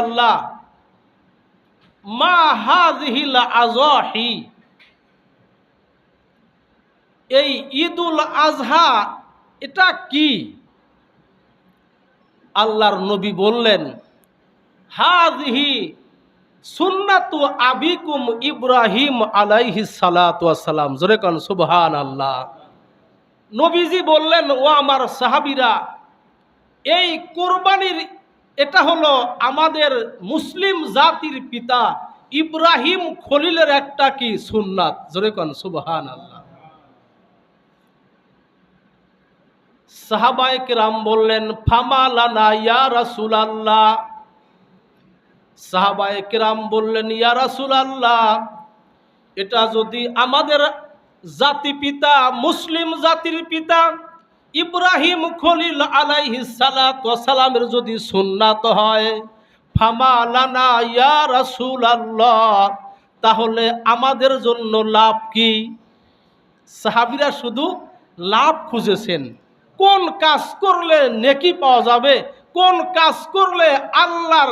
আল্লাহ মা হাযিহিল আযাহি, এই ঈদুল আজহা এটা কি? আল্লাহর নবী বললেন, হাযিহি সুন্নাতু আবিকুম ইব্রাহিম আলাইহিস সালাতু ওয়াস সালাম। জোরে কোন সুবহানাল্লাহ। নবীজি বললেন, ও আমার সাহাবীরা, এই কুরবানির এটা হলো আমাদের মুসলিম জাতির পিতা ইব্রাহিম খলিলের একটা কি সুন্নাত। জোরে কোন সুবহানাল্লাহ। সাহাবায়ে কেরাম বললেন, ফামা লানা ইয়া রাসূলুল্লাহ। সাহাবায়ে কেরাম বললেন, ইয়া রাসূলুল্লাহ, এটা যদি আমাদের জাতি পিতা মুসলিম জাতির পিতা ইব্রাহিম খলিল আলাইহিস সালাতু ওয়াস সালামের যদি সুন্নাত হয়, ফামা লানা ইয়া রাসূলুল্লাহ, তাহলে আমাদের জন্য লাভ কি? সাহাবীরা শুধু লাভ খুঁজেছেন, কোন কাজ করলে নেকি পাওয়া যাবে, কোন কাজ করলে আল্লাহর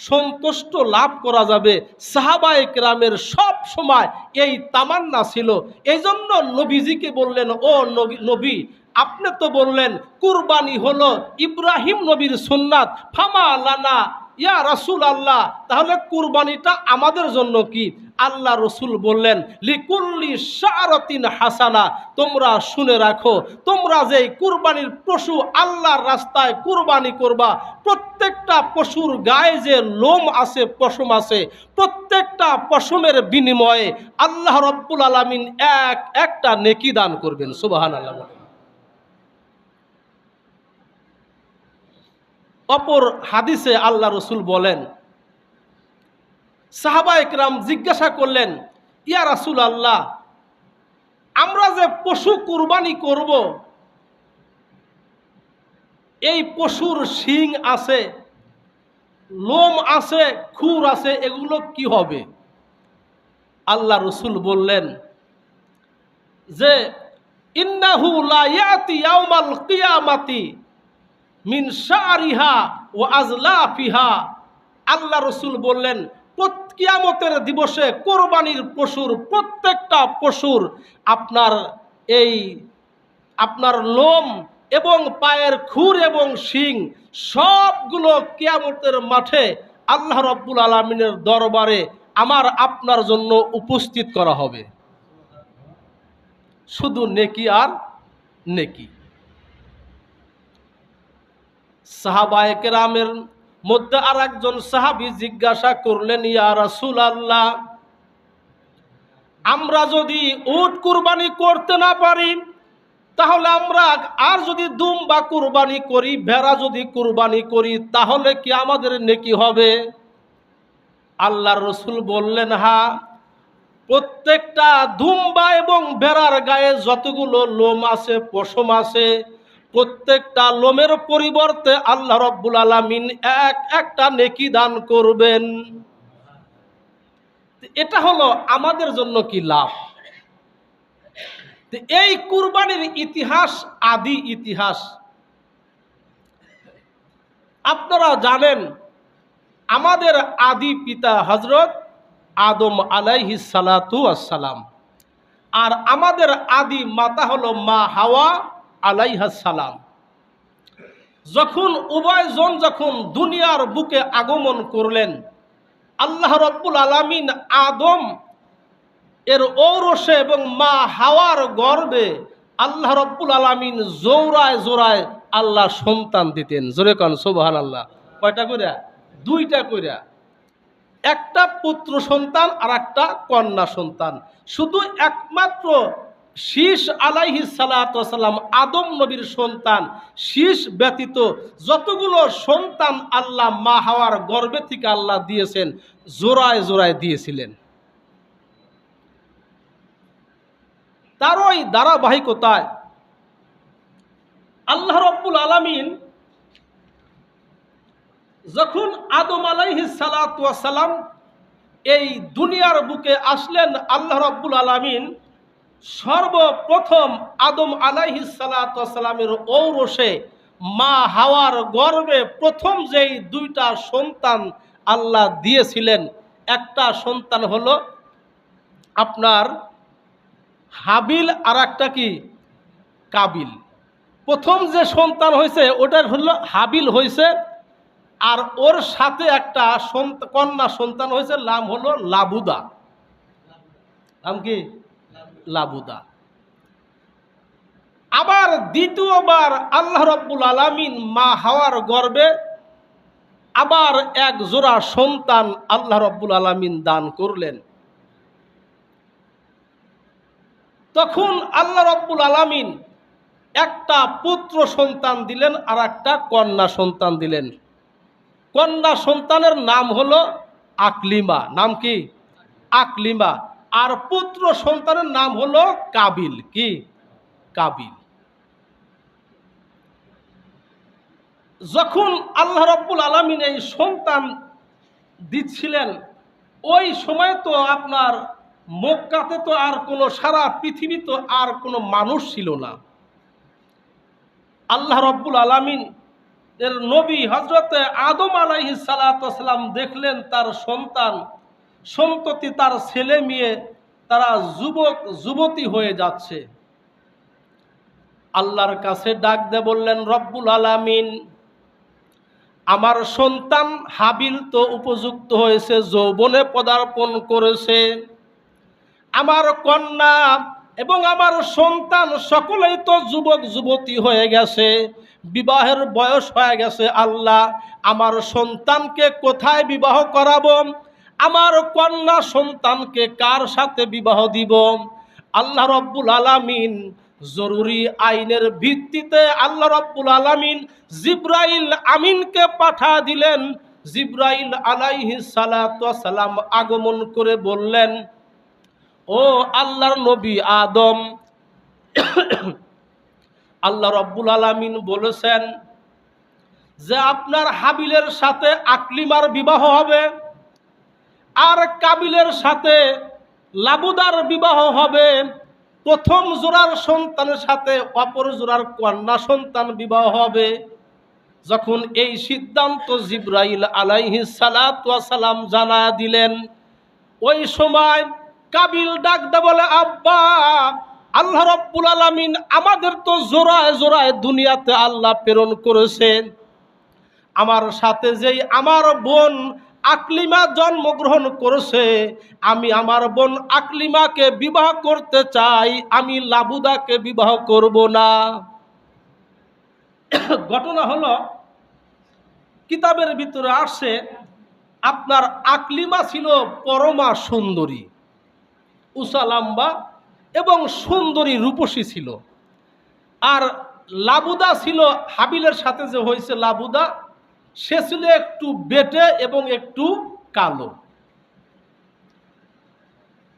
সন্তুষ্ট লাভ করা যাবে। সাহাবায়ে কেরামের সব সময় এই তামান্না ছিল। এই জন্য নবীজিকে বললেন, ও নবী, আপনি তো বললেন কুরবানি হলো ইব্রাহিম নবীর সুন্নাত, ফামা লানা ইয়া রাসূলুল্লাহ, তাহলে কুরবানিটা আমাদের জন্য কি? আল্লাহ রসুল বললেন, লিকুল্লি শাআরাতিন হাসানা, তোমরা শুনে রাখো, তোমরা যে কুরবানির পশু আল্লাহর রাস্তায় কুরবানি করবা, প্রত্যেকটা পশুর গায়ে যে লোম আছে, পশম আছে, প্রত্যেকটা পশমের বিনিময়ে আল্লাহ রব্বুল আলামিন একটা নেকি দান করবেন। সুবহানাল্লাহ। অপর হাদিসে আল্লাহ রসুল বলেন, সাহাবায়ে কেরাম জিজ্ঞাসা করলেন, ইয়া রাসূলুল্লাহ, আমরা যে পশু কুরবানি করব, এই পশুর শিং আছে, লোম আছে, খুর আছে, এগুলো কি হবে? আল্লাহ রসুল বললেন যে, ইন্নাহু লা ইয়াতি ইয়াউমাল কিয়ামাতি মিন শারিহা ওয়া আজলাফিহা। আল্লাহ রসুল বললেন, কিয়ামতের দিবসে কোরবানির পশুর প্রত্যেকটা পশুর আপনার লোম এবং পায়ের খুর এবং শিং সবগুলো কিয়ামতের মাঠে আল্লাহ রব্বুল আলামিনের দরবারে আপনার জন্য উপস্থিত করা হবে। শুধু নেকি আর নেকি। সাহাবায়ে কেরামের মধ্যে আর একজন সাহাবী জিজ্ঞাসা করলেন, ইয়া রাসূলুল্লাহ, আমরা যদি উট কুরবানি করতে না পারি, তাহলে আমরা আর যদি দুম্বা কুরবানি করি, ভেড়া যদি কুরবানি করি, তাহলে কি আমাদের নেকি হবে? আল্লাহর রসুল বললেন, হ্যাঁ, প্রত্যেকটা দুম্বা এবং ভেড়ার গায়ে যতগুলো লোম আছে, পশম আছে, প্রত্যেকটা লোমের পরিবর্তে আল্লাহ রব্বুল আলামিন একটা নেকি দান করবেন। এটা হলো আমাদের জন্য কি লাভ? এই কুরবানির ইতিহাস আদি ইতিহাস আপনারা জানেন। আমাদের আদি পিতা হযরত আদম আলাইহিস সালাতু ওয়াস সালাম, আর আমাদের আদি মাতা হলো মা হাওয়া আলাইহাস সালাম। যখন উভয়জন দুনিয়ার বুকে আগমন করলেন, আল্লাহ রব্বুল আলামিন আদম এর ঔরসে এবং মা হাওয়ার গর্ভে আল্লাহ রব্বুল আলামিন জোড়ায় জোড়ায় আল্লাহ সন্তান দিতেন। জোরে কোন সুবহানাল্লাহ। কয়টা কইরা? দুইটা কইরা। একটা পুত্র সন্তান আর একটা কন্যা সন্তান। শুধু একমাত্র শীষ আলাইহিস সালাতু ওয়াস সালাম, আদম নবীর সন্তান, শীষ ব্যতীত যতগুলো সন্তান আল্লাহ মা হাওয়ার গর্ভে থেকে আল্লাহ দিয়েছেন, জোড়ায় জোড়ায় দিয়েছিলেন। তার ওই ধারাবাহিকতায় আল্লাহ রব্বুল আলামিন যখন আদম আলাইহিস সালাতু ওয়াস সালাম এই দুনিয়ার বুকে আসলেন, আল্লাহ রব্বুল আলামিন সর্বপ্রথম আদম আলাইহিস সালাতু ওয়াস সালামের ঔরসে মা হাওয়ার গর্ভে প্রথম যেই দুইটা সন্তান আল্লাহ দিয়েছিলেন। একটা সন্তান হলো আপনার হাবিল, আর একটা কি কাবিল। প্রথম যে সন্তান হয়েছে ওটার হলো হাবিল হয়েছে, আর ওর সাথে একটা কন্যা সন্তান হয়েছে, নাম হলো লাবুদা। নাম কি? লাবুদা। আবার দ্বিতীয়বার আল্লাহ রাব্বুল আলামিন মা হাওয়ার গর্ভে আবার এক জোড়া সন্তান আল্লাহ রাব্বুল আলামিন দান করলেন। তখন আল্লাহ রাব্বুল আলামিন একটা পুত্র সন্তান দিলেন আর একটা কন্যা সন্তান দিলেন। কন্যা সন্তানের নাম হলো আকলিমা। নাম কি? আকলিমা। আর পুত্র সন্তানের নাম হলো কাবিল। কি? কাবিল। যখন আল্লাহ রাব্বুল আলামিন এই সন্তান দিচ্ছিলেন, ওই সময় তো আপনার মক্কাতে তো আর কোনো, সারা পৃথিবী তো আর কোনো মানুষ ছিল না। আল্লাহ রাব্বুল আলামিন এর নবী হযরতে আদম আলাইহিস সালাতু ওয়াস সালাম দেখলেন তার সন্তান সন্ততি, তার ছেলে মেয়ে তারা যুবক যুবতী হয়ে যাচ্ছে। আল্লাহর কাছে ডাক দিয়ে বললেন, রব্বুল আলামিন, আমার সন্তান হাবিল তো উপযুক্ত হয়েছে, যৌবনে পদার্পণ করেছে, আমার কন্যা এবং আমার সন্তান সকলেই তো যুবক যুবতী হয়ে গেছে, বিবাহের বয়স হয়ে গেছে। আল্লাহ, আমার সন্তানকে কোথায় বিবাহ করাবো? আমার কন্যা সন্তানকে কার সাথে বিবাহ দিব? আল্লাহ রাব্বুল আলামিন জরুরি আইনের ভিত্তিতে আল্লাহ রাব্বুল আলামিন জিবরাইল আমিনকে পাঠা দিলেন। জিবরাইল আলাইহিস সালাতু ওয়াস সালাম আগমন করে বললেন, ও আল্লাহর নবী আদম, আল্লাহ রাব্বুল আলামিন বলেছেন যে আপনার হাবিলের সাথে আকলিমার বিবাহ হবে, আর কাবিলের সাথে লাবুদার বিবাহ হবে। প্রথম জোড়ার সন্তানের সাথে অপর জোড়ার কন্যা সন্তান বিবাহ হবে। যখন এই সিদ্ধান্ত জিবরাইল আলাইহিস সালাতু ওয়াস সালাম জানা দিলেন, ওই সময় কাবিল ডাক দে বলে, আব্বা, আল্লাহ রাব্বুল আলামিন আমাদের তো জোড়ায় জোড়ায় দুনিয়াতে আল্লাহ প্রেরণ করেছেন। আমার সাথে যেই আমার বোন আকলিমা জন্মগ্রহণ করেছে, আমি আমার বোন আকলিমাকে বিবাহ করতে চাই, আমি লাবুদাকে বিবাহ করব না। ঘটনা হলো, কিতাবের ভিতরে আসে আপনার আকলিমা ছিল পরমা সুন্দরী, উষা লম্বা এবং সুন্দরী রূপসী ছিল। আর লাবুদা ছিল, হাবিলের সাথে যে হয়েছে লাবুদা, সে ছিল একটু বেটে এবং একটু কালো।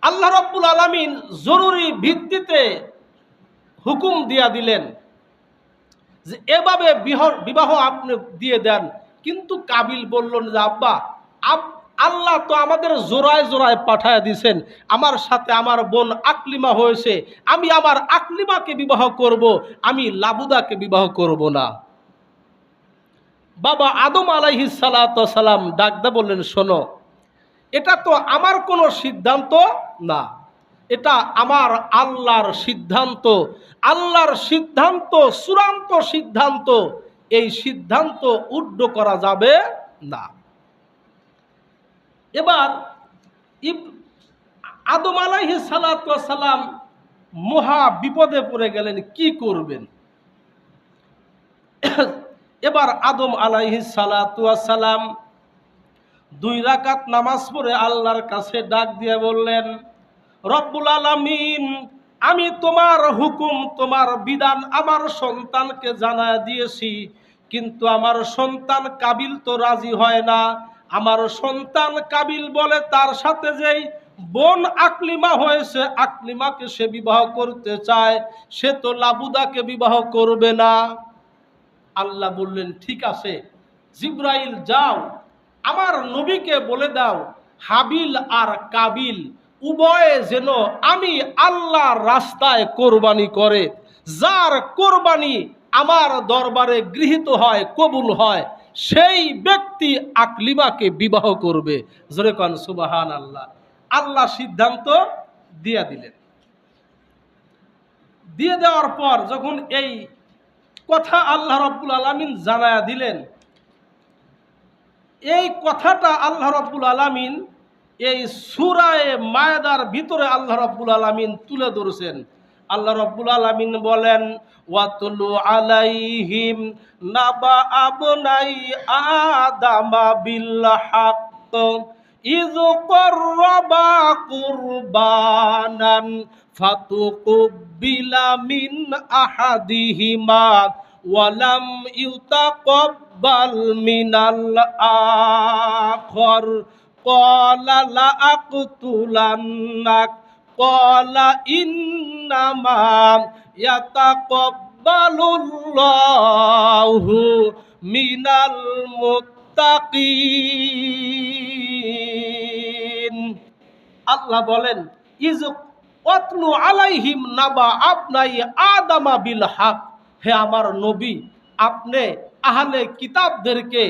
আল্লাহ রাব্বুল আলামিন জরুরি ভিত্তিতে হুকুম দিয়া দিলেন যে এভাবে বিবাহ আপনি দিয়ে দেন। কিন্তু কাবিল বললেন যে আব্বা, আল্লাহ তো আমাদের জোড়ায় জোড়ায় পাঠায় দিয়েছেন, আমার সাথে আমার বোন আকলিমা হয়েছে, আমি আমার আকলিমাকে বিবাহ করব, আমি লাবুদাকে বিবাহ করব না। বাবা আদম আলাইহিস সালাতু ওয়াস সালাম ডাক দিয়ে বললেন, শোনো, এটা তো আমার কোনো সিদ্ধান্ত না, এটা আমার আল্লাহর সিদ্ধান্ত। আল্লাহর সিদ্ধান্ত চূড়ান্ত সিদ্ধান্ত, এই সিদ্ধান্ত উড্ড করা যাবে না। এবার আদম আলাইহিস সালাতু ওয়াস সালাম মহা বিপদে পড়ে গেলেন, কি করবেন? এবার আদম আলাইহিস সালাতু ওয়াস সালাম 2 রাকাত নামাজ পড়ে আল্লাহর কাছে ডাক দিয়ে বললেন, রব্বুল আলামিন, আমি তোমার হুকুম, তোমার বিধান আমার সন্তানকে জানায় দিয়েছি, কিন্তু আমার সন্তান কাবিল তো রাজি হয় না। আমার সন্তান কাবিল বলে তার সাথে যেই বোন আকলিমা হয়েছে, আকলিমাকে সে বিবাহ করতে চায়, সে তো লাবুদাকে বিবাহ করবে না। আল্লাহ বললেন, ঠিক আছে জিবরাইল, যাও আমার নবীকে বলে দাও, হাবিল আর কাবিল উভয়ে যেন আমি আল্লাহর রাস্তায় কোরবানি করে, যার কোরবানি আমার দরবারে গৃহীত হয়, কবুল হয়, সেই ব্যক্তি আকলিমাকে বিবাহ করবে। জোরে কোন সুবহানাল্লাহ। আল্লাহ সিদ্ধান্ত দিয়ে দিলেন। দিয়ে দেওয়ার পর যখন এই কথা আল্লাহ রাব্বুল আলামিন জানায়া দিলেন, এই কথাটা আল্লাহ রাব্বুল আলামিন এই সূরা মায়েদার ভিতরে আল্লাহ রাব্বুল আলামিন তুলে ধরেছেন। আল্লাহ রাব্বুল আলামিন বলেন, ওয়াতুলু আলাইহিম নাবা আবনাই আদামা বিল হক ইয করবা কুরবানান ফাতুকুবিলা মিন আহাদিহিমা ওয়ালাম ইউতাকাব্বাল মিনাল আখর ক্বালা লা আকতুলান্নাক ক্বালা ইন্নামা ইয়াতাকাব্বালুল্লাহু মিনাল মুত্তাকিন। আল্লাহ বলেন, ইজ ওয়াতলু আলাইহিম নাবা আবনাই আদামা বিল হক, হে আমার নবী, আপনি আহলে কিতাবদেরকে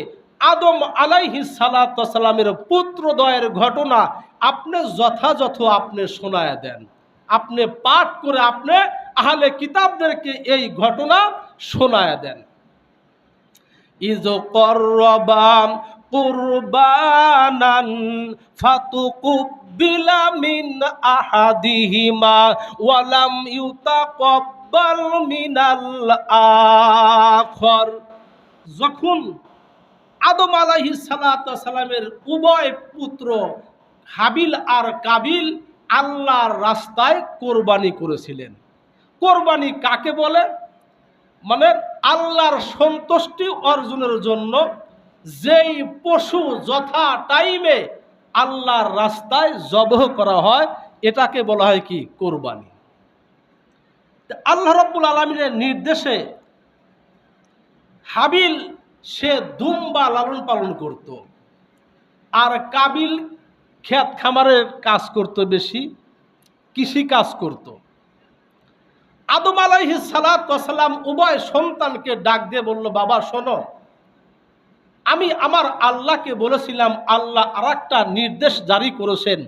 আদম আলাইহিস সালাতু ওয়াস সালামের পুত্রদ্বয়ের ঘটনা আপনি যথাযথ আপনি শোনায়া দেন। আপনি পাঠ করে আপনি আহলে কিতাবদেরকে এই ঘটনা শোনায়া দেন। ইয করবা কুরবানান ফাতুকুবিলা মিন আহাদিহিমা ওয়ালাম ইউতাকাব্বাল মিনাল আখর। যখন আদম আলাইহিস সালাতু ওয়াস সালামের উভয় পুত্র হাবিল আর কাবিল আল্লাহর রাস্তায় কোরবানি করেছিলেন। কোরবানি কাকে বলে? মানে আল্লাহর সন্তুষ্টি অর্জনের জন্য যেই পশু যথা টাইমে আল্লাহর রাস্তায় জবহ করা হয় এটাকে বলা হয় কি? কোরবানি। আল্লাহ রাব্বুল আলামিনের নির্দেশে হাবিল সে দুম্বা লালন পালন করত, আর কাবিল ক্ষেত খামারের কাজ করত, বেশি কৃষি কাজ করত। আদম আলাইহিস সালাতু ওয়াস সালাম উভয় সন্তানকে ডাক দিয়ে বলল, বাবা শোনো, আমি আমার আল্লাহকে বলেছিলাম, আল্লাহ আরেকটা নির্দেশ জারি করেছেন,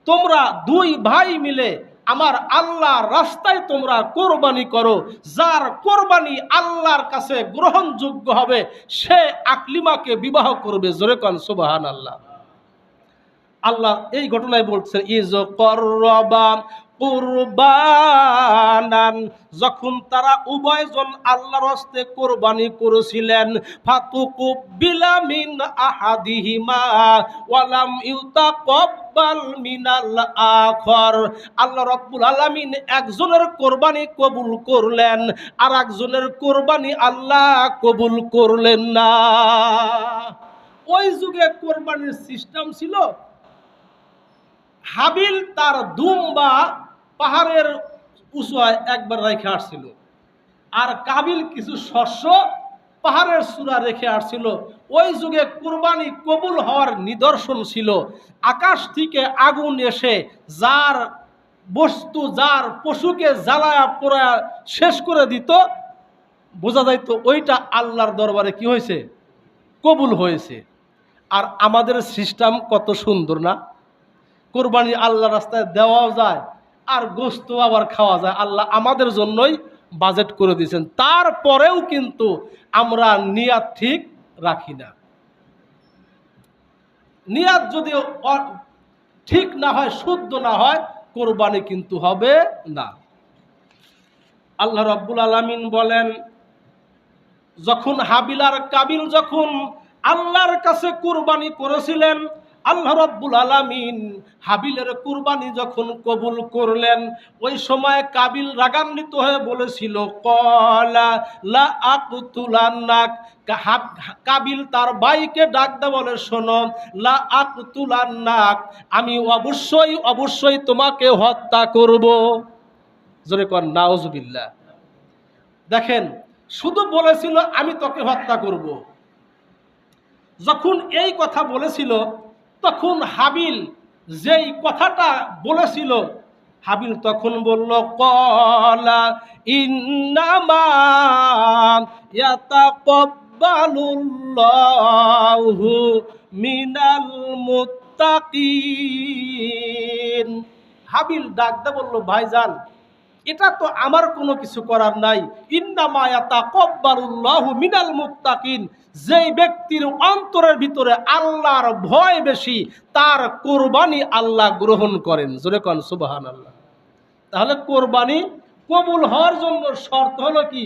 তোমরা দুই ভাই মিলে আমার আল্লাহর রাস্তায় তোমরা কোরবানি করো। যার কোরবানি আল্লাহর কাছে গ্রহণযোগ্য হবে সে আকলিমাকে বিবাহ করবে। জোরে কোন সুবহানাল্লাহ। আল্লাহ এই ঘটনায় বলছেন, ইয করবা কুরবানান, যখন তারা উভয়জন আল্লাহর হস্তে কোরবানি করেছিলেন, ফাতুকুবিলা মিন আহাদিহিমা ওয়ালাম ইউতাকাব্বাল মিনাল আখর। আল্লাহ রাব্বুল আলামিন একজনের কোরবানি কবুল করলেন, আর একজনের কোরবানি আল্লাহ কবুল করলেন না। ওই যুগে কোরবানির সিস্টেম ছিল, হাবিল তার দুম্বা পাহাড়ের উঁচুয় একবার রেখে আসছিল, আর কাবিল কিছু শস্য পাহাড়ের চূড়া রেখে আসছিল। ওই যুগে কুরবানি কবুল হওয়ার নিদর্শন ছিল আকাশ থেকে আগুন এসে যার বস্তু যার পশুকে জ্বালায়া পোড়া শেষ করে দিত, বোঝা যাইতো ওইটা আল্লাহর দরবারে কি হয়েছে? কবুল হয়েছে। আর আমাদের সিস্টেম কত সুন্দর না? কোরবানি আল্লাহ রাস্তায় দেওয়াও যায় আর গোস্ত আবার খাওয়া যায়। আল্লাহ আমাদের জন্যই বাজেট করে দিয়েছেন, তারপরেও কিন্তু আমরা নিয়াত ঠিক রাখি না। নিয়াত যদি ঠিক না হয়, শুদ্ধ না হয়, কোরবানি কিন্তু হবে না। আল্লাহ রাব্বুল আলামিন বলেন, যখন হাবিল আর কাবিল যখন আল্লাহর কাছে কুরবানি করেছিলেন, আল্লাহ রাব্বুল আলামিন হাবিলের কুরবানি যখন কবুল করলেন, ওই সময় কাবিল রাগান্বিত হয়ে বলেছিল, ক্বালা লা আকতুলান্নাক। কাবিল তার ভাইকে ডাক দিয়ে বলে, শোনো, লা আকতুলান্নাক, আমি অবশ্যই তোমাকে হত্যা করব। জোরে কোন নাউজুবিল্লাহ। দেখেন, শুধু বলেছিল আমি তোকে হত্যা করব। যখন এই কথা বলেছিল তখন হাবিল যেই কথাটা বলেছিল, হাবিল তখন বলল, ক্বালা ইন্নামা ইয়াতাকাব্বালুল্লাহু তাকাব্বালুল্লাহু মিনাল মুত্তাকিন। হাবিল ডাক দে বলল, ভাইজান এটা তো আমার কোনো কিছু করার নাই। ইন্নামা ইয়াতাকাব্বালুল্লাহু মিনাল মুত্তাকিন, যেই ব্যক্তির অন্তরের ভিতরে আল্লাহর ভয় বেশি তার কোরবানি আল্লাহ গ্রহণ করেন। জোরে কোন সুবহানাল্লাহ। তাহলে কোরবানি কবুল হওয়ার জন্য শর্ত হলো কি,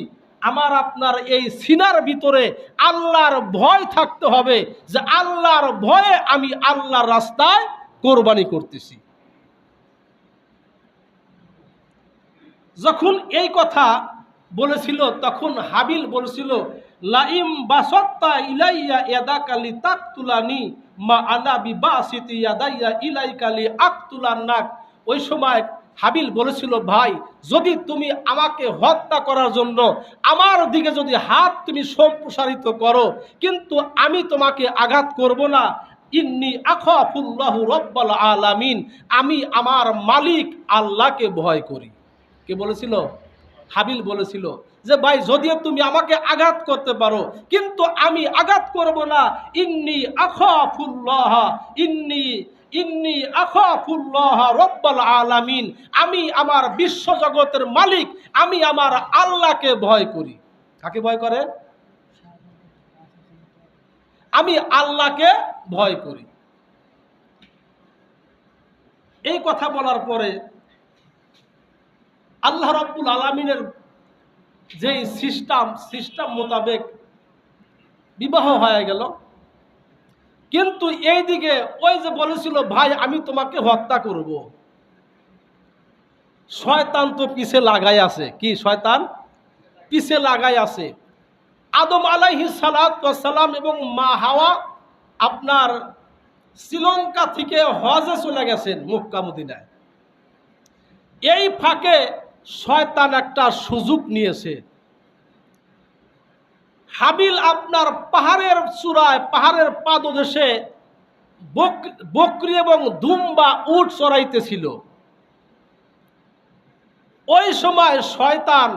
আমার আপনার এই সিনার ভিতরে আল্লাহর ভয় থাকতে হবে, যে আল্লাহর ভয়ে আমি আল্লাহর রাস্তায় কোরবানি করতেছি। যখন এই কথা বলেছিল তখন হাবিল বলেছিল, লাইম বাসাত্তা ইলাইয়া ইয়াদাকা লিতাকতুলানি মা আনা বিবাসিতি ইয়াদাইয়া ইলাইকা লিআকতুলান্নাক। ওই সময় হাবিল বলেছিল, ভাই যদি তুমি আমাকে হত্যা করার জন্য আমার দিকে যদি হাত তুমি সম্প্রসারিত করো, কিন্তু আমি তোমাকে আঘাত করব না। ইন্নী আখাফুল্লাহু রব্বাল আলামিন, আমি আমার মালিক আল্লাহকে ভয় করি। কে বলেছিল? হাবিল বলেছিল যে ভাই যদিও তুমি আমাকে আঘাত করতে পারো কিন্তু আমি আঘাত করব না। ইন্নী আখাফুল্লাহ ইন্নী আখাফুল্লাহ রব্বাল আলামিন, আমি আমার বিশ্ব জগতের মালিক, আমি আমার আল্লাহকে ভয় করি। কাকে ভয় করে? আমি আল্লাহকে ভয় করি। এই কথা বলার পরে আল্লাহ রাব্বুল আলামিনের যে সিস্টেম মোতাবেক বিবাহ হয়ে গেল। কিন্তু এইদিকে ওই যে বলেছিল ভাই আমি তোমাকে হত্যা করব, শয়তান তো পিছে লাগাই আছে। কি শয়তান পিছে লাগাই আছে? আদম আলাইহিস সালাতু ওয়াস সালাম এবং মা হাওয়া আপনার শ্রীলঙ্কা থেকে হজে চলে গেছেন মক্কা মদিনায়। এই ফাঁকে শয়তান একটা সুযোগ নিয়েছে। হাবিল আপনার পাহাড়ের চূড়ায়, পাহাড়ের পাদদেশে বকরি এবং দুম্বা উট চড়াইতেছিল। ওই সময় শয়তান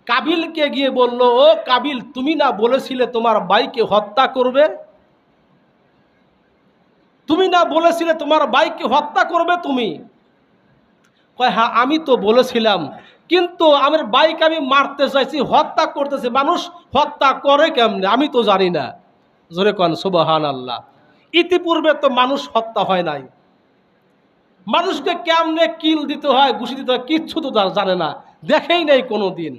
কাবিলকে গিয়ে বলল, ও কাবিল তুমি না বলেছিলে তোমার ভাইকে হত্যা করবে? তুমি না বলেছিলে তোমার ভাইকে হত্যা করবে তুমি? কয় হ্যাঁ আমি তো বলেছিলাম, কিন্তু আমার ভাইকে আমি মারতে চাইছি, হত্যা করতেছি। মানুষ হত্যা করে কেমনে আমি তো জানি না। জোরে কোন সুবহানাল্লাহ। ইতিপূর্বে তো মানুষ হত্যা হয় নাই, মানুষকে কেমনে কিল দিতে হয়, ঘুষি দিতে হয় কিচ্ছু তো জানে না, দেখেই নাই কোনো দিন।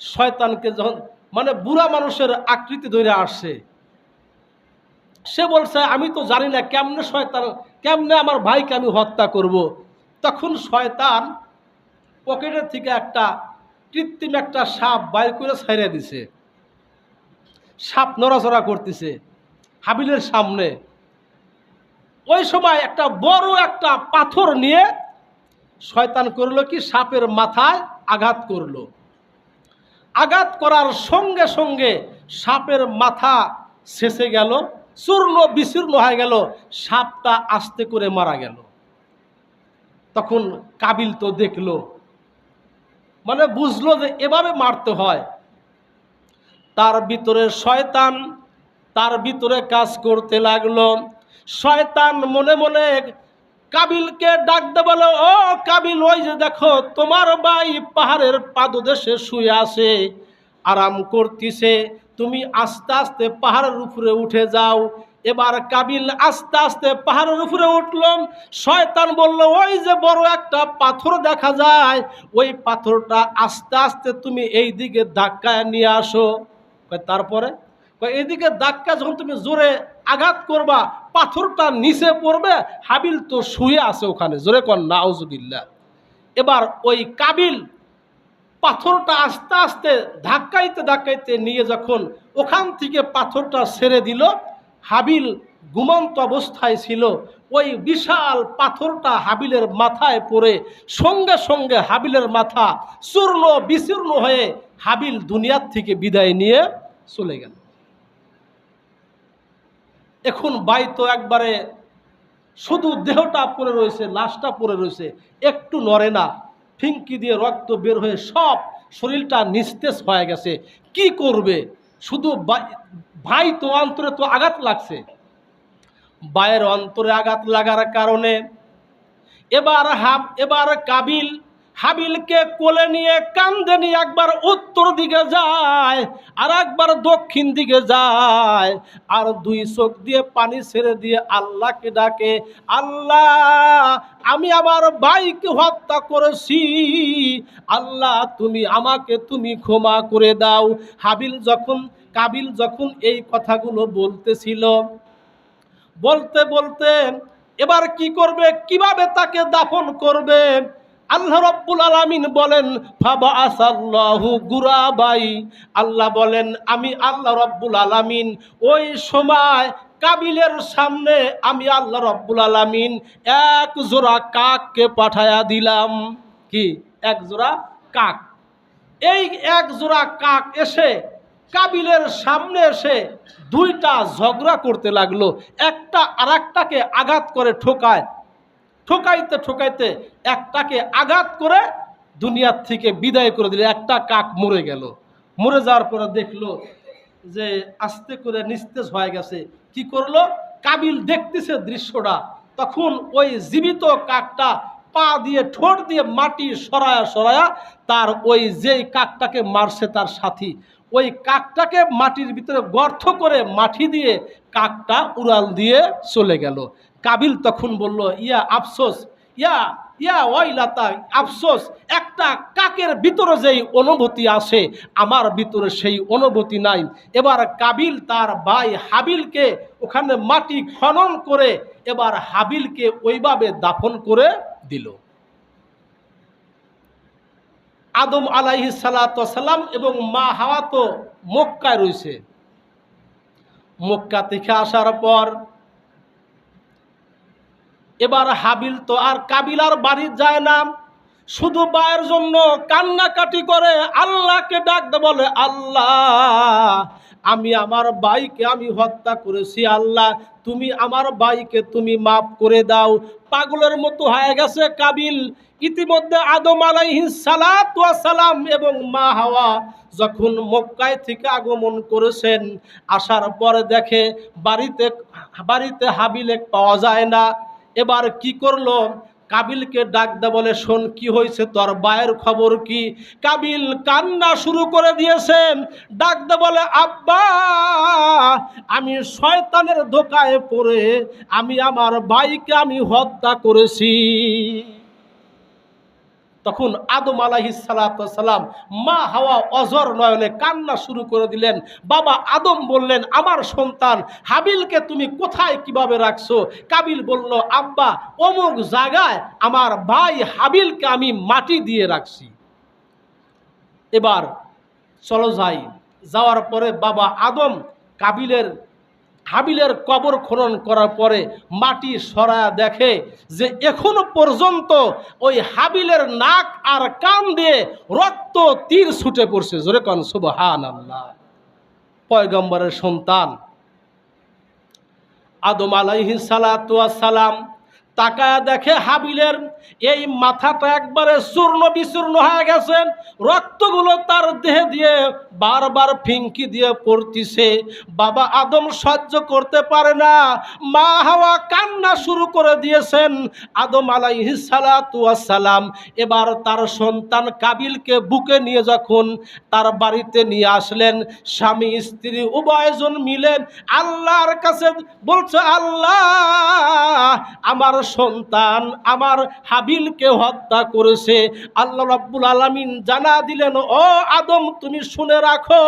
শয়তানকে যখন মানে বুড়া মানুষের আকৃতি ধরে আসছে, সে বলছে আমি তো জানি না কেমনে শয়তান, কেমনে আমার ভাইকে আমি হত্যা করব। তখন শয়তান পকেটের থেকে একটা কৃত্রিম একটা সাপ বাইর করে ছেড়ে দিছে। সাপ নড়াচড়া করতেছে হাবিলের সামনে। ওই সময় একটা বড় একটা পাথর নিয়ে শয়তান করলো কি, সাপের মাথায় আঘাত করলো। আঘাত করার সঙ্গে সঙ্গে সাপের মাথা ছেঁচে গেল, চূর্ণ বিচূর্ণ হয়ে গেল, সাপটা আস্তে করে মারা গেল। তখন কাবিল তো দেখলো, মানে বুঝলো যে এভাবে মারতে হয়। তার ভিতরে শয়তান তার ভিতরে কাজ করতে লাগলো। শয়তান মনে মনে কাবিলকে ডাক দে বলে, ও কাবিল ওই যে দেখো তোমার ভাই পাহাড়ের পাদদেশে শুয়ে আছে, আরাম করতেছে, তুমি আস্তে আস্তে পাহাড়ের উপরে উঠে যাও। এবার কাবিল আস্তে আস্তে পাহাড়ের উপরে উঠল। শয়তান বলল, ওই যে বড় একটা পাথর দেখা যায়, ওই পাথরটা আস্তে আস্তে তুমি এই দিকে ধাক্কায় নিয়ে আসো। তারপরে এইদিকে ধাক্কা যখন তুমি জোরে আঘাত করবা পাথরটা নিচে পড়বে, হাবিল তো শুয়ে আছে ওখানে। জোরে কর নাউজুবিল্লাহ। এবার ওই কাবিল পাথরটা আস্তে আস্তে ধাক্কাইতে ধাক্কাইতে নিয়ে যখন ওখান থেকে পাথরটা ছেড়ে দিল, হাবিল ঘুমন্ত অবস্থায় ছিল, ওই বিশাল পাথরটা হাবিলের মাথায় পড়ে সঙ্গে সঙ্গে হাবিলের মাথা চূর্ণ বিচূর্ণ হয়ে হাবিল দুনিয়ার থেকে বিদায় নিয়ে চলে গেল। এখন ভাই তো একবারে শুধু দেহটা পড়ে রয়েছে, লাশটা পড়ে রয়েছে, একটু নড়ে না, ফিঙ্কি দিয়ে রক্ত বের হয়ে সব শরীরটা নিস্তেজ হয়ে গেছে। কি করবে? শুধু ভাই তো অন্তরে তো আঘাত লাগছে, ভাইয়ের অন্তরে আঘাত লাগার কারণে এবার কাবিল হাবিলকে কোলে নিয়ে কান্দে নিয়ে একবার উত্তর দিকে যায় আর একবার দক্ষিণ দিকে যায়, আর দুই চোখ দিয়ে পানি ছেড়ে দিয়ে আল্লাহকে ডাকে, আল্লাহ আমি আমার ভাইকে হত্যা করেছি, আল্লাহ তুমি ক্ষমা করে দাও। কাবিল যখন এই কথাগুলো বলতেছিল, বলতে বলতে এবার কি করবে, কিভাবে তাকে দাফন করবে, আল্লাহ রাব্বুল আলামিন বলেন ফাবাআসাল্লাহু গুরাবাই, আল্লাহ বলেন আমি আল্লাহ রাব্বুল আলামিন ওই সময় কাবিলের সামনে আমি আল্লাহ রাব্বুল আলামিন এক জোড়া কাককে পাঠায়া দিলাম। কি? এক জোড়া কাক। এই এক জোড়া কাক এসে কাবিলের সামনে এসে দুইটা ঝগড়া করতে লাগলো, একটা আরেকটাকে আঘাত করে ঠোকাইতে ঠোকাইতে একটাকে আঘাত করে দুনিয়ার থেকে বিদায় করে দিলে। একটা কাক মরে গেল। মরে যাওয়ার পরে দেখলো যে আস্তে করে নিস্তেজ হয়ে গেছে। কি করলো? কাবিল দেখতেছে দৃশ্যটা, তখন ওই জীবিত কাকটা পা দিয়ে ঠোঁট দিয়ে মাটি সরায়া সরায়া তার ওই যেই কাকটাকে মারছে তার সাথী, ওই কাকটাকে মাটির ভিতরে গর্ত করে মাটি দিয়ে কাকটা উড়াল দিয়ে চলে গেল। কাবিল তখন বলল, ইয়া আফসোস, ইয়া ওয়াইলাতা, আফসোস, একটা কাকের ভিতরে যেই অনুভূতি আসে আমার ভিতরে সেই অনুভূতি নাই। এবার কাবিল তার ভাই হাবিলকে ওখানে মাটি খনন করে এবার হাবিলকে ওইভাবে দাফন করে দিল। আদম আলাইহিস সালাতু সালাম এবং মা হাওয়া তো মক্কায় রয়েছে। মক্কা থেকে আসার পর এবার হাবিল তো আর কাবিল আর বাড়ি যায় না, শুধু ভাইয়ের জন্য কান্নাকাটি করে আল্লাহকে ডাকতে বলে, আল্লাহ আমি আমার ভাইকে আমি হত্যা করেছি, আল্লাহ তুমি আমার ভাইকে তুমি মাফ করে দাও। পাগলের মতো হয়ে গেছে কাবিল। ইতিমধ্যে আদম আলাইহিস সালাতু ওয়াস সালাম এবং মা হাওয়া যখন মক্কায় থেকে আগমন করেছেন, আসার পরে দেখে বাড়িতে হাবিলে পাওয়া যায় না। এবার কি করলো? কাবিলকে ডাক দে বলে, শোন কি হয়েছে, তোর ভাইয়ের খবর কি? কাবিল কান্না শুরু করে দিয়েছেন। ডাক দে বলে, আব্বা আমি শয়তানের ধোকায় পড়ে আমি আমার ভাইকে আমি হত্যা করেছি। তখন আদম আলাইহিস সালাতু ওয়াস সালাম মা হাওয়া অজর নয়নে কান্না শুরু করে দিলেন। বাবা আদম বললেন, আমার সন্তান হাবিলকে তুমি কোথায় কিভাবে রাখছো? কাবিল বলল, আব্বা অমুক জায়গায় আমার ভাই হাবিলকে আমি মাটি দিয়ে রাখছি। এবার চলো যাই। যাওয়ার পরে বাবা আদম হাবিলের কবর খনন করার পরে মাটি সরায়া দেখে যে এখনো পর্যন্ত ওই হাবিলের নাক আর কান দিয়ে রক্ত তীর ছুটে পড়ছে। জোরে কোন সুবহানাল্লাহ। পয়গম্বরের সন্তান আদম আলাইহিস সালাতু ওয়াস সালাম তাকায়া দেখে হাবিলের এই মাথাটা একবারে চূর্ণ বিচূর্ণ হয়ে গেছে, রক্তগুলো তার দেহে দিয়ে বারবার ফিঙ্কি দিয়ে পড়তিছে। বাবা আদম সহ্য করতে পারে না, মা হাওয়া কান্না শুরু করে দিয়েছেন। আদম আলাইহিস সালাতু ওয়াস সালাম এবার তার সন্তান কাবিলকে বুকে নিয়ে যখন তার বাড়িতে নিয়ে আসলেন, স্বামী স্ত্রী উভয়জন মিলে আল্লাহর কাছে বলছে, আল্লাহ আমার সন্তান আমার হাবিলকে হত্যা করেছে। আল্লাহ রাব্বুল আলামিন জানা দিলেন, ও আদম তুমি শুনে রাখো,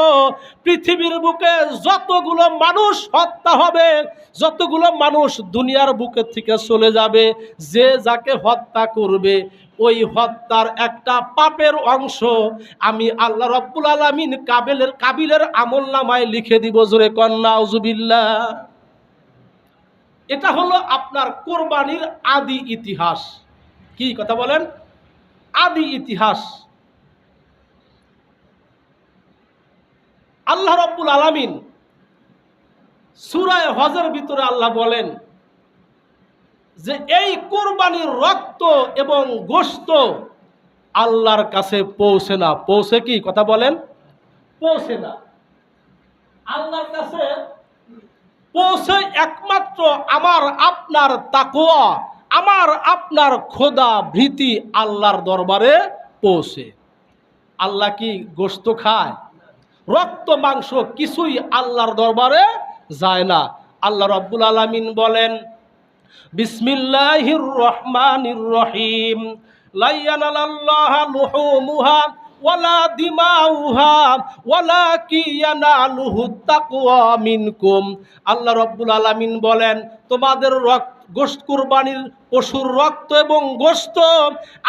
পৃথিবীর বুকে যতগুলো মানুষ হত্যা হবে, যতগুলো মানুষ দুনিয়ার বুকে থেকে চলে যাবে, যে যাকে হত্যা করবে ওই হত্যার একটা পাপের অংশ আমি আল্লাহ রাব্বুল আলামিন কাবিলের আমলনামায় লিখে দিব। জোরে কন নাউজুবিল্লাহ। এটা হলো আপনার কোরবানির আদি ইতিহাস। কি কথা বলেন? আদি ইতিহাস। আল্লাহ রাব্বুল আলামিন সূরা হজের ভিতরে আল্লাহ বলেন যে এই কোরবানির রক্ত এবং গোশত আল্লাহর কাছে পৌঁছে না। পৌঁছে কি? কথা বলেন। পৌঁছে না। আল্লাহর কাছে পৌঁছে একমাত্র আমার আপনার তাকওয়া, আমার আপনার খোদা ভীতি আল্লাহর দরবারে পৌঁছে। আল্লাহ কি গোশত খায়? রক্ত মাংস কিছুই আল্লাহর দরবারে যায় না। আল্লাহ রাব্বুল আলামিন বলেন, বিসমিল্লাহির রহমানির রহিম, লা ইয়ানালাল্লাহা লুহুমুহা ওয়ালা দিমাউহা ওয়ালাকিন ইয়ানালুহুত তাকওয়া মিনকুম। আল্লাহ রাব্বুল আলামিন বলেন, তোমাদের গোশত কুরবানির পশুর রক্ত এবং গোশত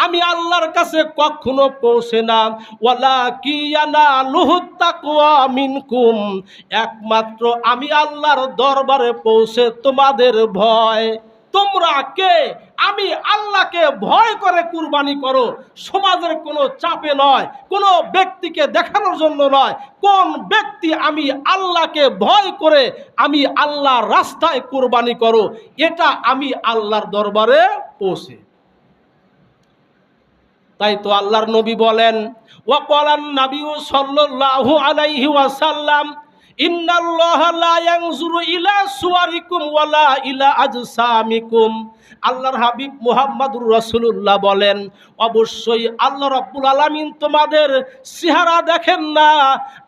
আমি আল্লাহর কাছে কখনো পৌঁছে না। ওয়ালাকিন ইয়ানালুহুত তাকওয়া মিনকুম, একমাত্র আমি আল্লাহর দরবারে পৌঁছে তোমাদের ভয়। তোমরা কে? আমি আল্লাহকে ভয় করে কুরবানি করো। সমাজের কোনো চাপে নয়, কোনো ব্যক্তিকে দেখানোর জন্য নয়। কোন ব্যক্তি আমি আল্লাহকে ভয় করে আমি আল্লাহর রাস্তায় কুরবানি করো, এটা আমি আল্লাহর দরবারে পৌঁছে। তাই তো আল্লাহর নবী বলেন, ওয়াকালান নাবিয়্যু সাল্লাল্লাহু আলাইহি ওয়াসাল্লাম, ইন্নাল্লাহা লা ইয়ানজুরু ইলা সুওয়ারিকুম ওয়ালা ইলা আজসামিকুম। আল্লাহর হাবিব মুহাম্মদুর রাসূলুল্লাহ বলেন, অবশ্যই আল্লাহ রাব্বুল আলামিন তোমাদের চেহারা দেখেন না।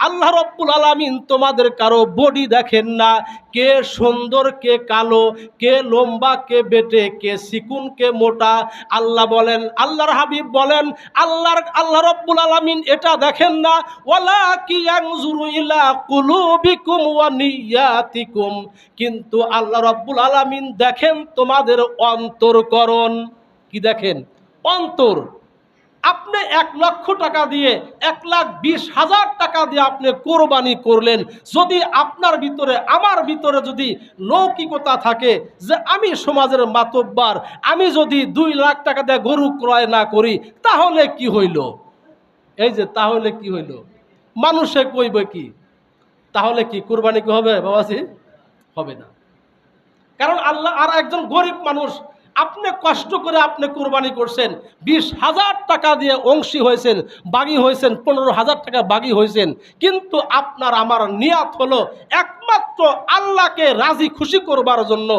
আল্লাহ রাব্বুল আলামিন তোমাদের কারো বডি দেখেন না, কে সুন্দর কে কালো, কে লম্বা কে বেটে, কে চিকুন কে মোটা। আল্লাহ বলেন, আল্লাহর হাবিব বলেন, আল্লাহ রাব্বুল আলামিন এটা দেখেন না। ওয়ালাকিন ইয়ানজুরু ইলা কুলুবিকুম ওয়া নিয়াতিকুম, কিন্তু আল্লাহ রাব্বুল আলামিন দেখেন তোমাদের অন্তরকরণ। কি দেখেন? অন্তর। আপনি 1,00,000 টাকা দিয়ে, 1,20,000 টাকা দিয়ে আপনি কোরবানি করলেন, যদি আপনার ভিতরে আমার ভিতরে যদি লৌকিকতা থাকে যে আমি সমাজের মাতব্বার, আমি যদি 2 লাখ টাকা দিয়ে গরু ক্রয় না করি, তাহলে কি হইল? এই যে তাহলে কি হইল, মানুষে কইবে কি? তাহলে কি কোরবানি কি হবে বাবাজি? হবে না। কারণ আল্লাহ আর একজন গরিব মানুষ, আপনি কষ্ট করে আপনি কোরবানি করছেন, 20,000 টাকা দিয়ে অংশী হয়েছেন, বাগী হয়েছেন, 15,000 টাকা বাগী হয়েছেন, কিন্তু আপনার আমার নিয়াত হলো একমাত্র আল্লাহকে রাজি খুশি করবার জন্য,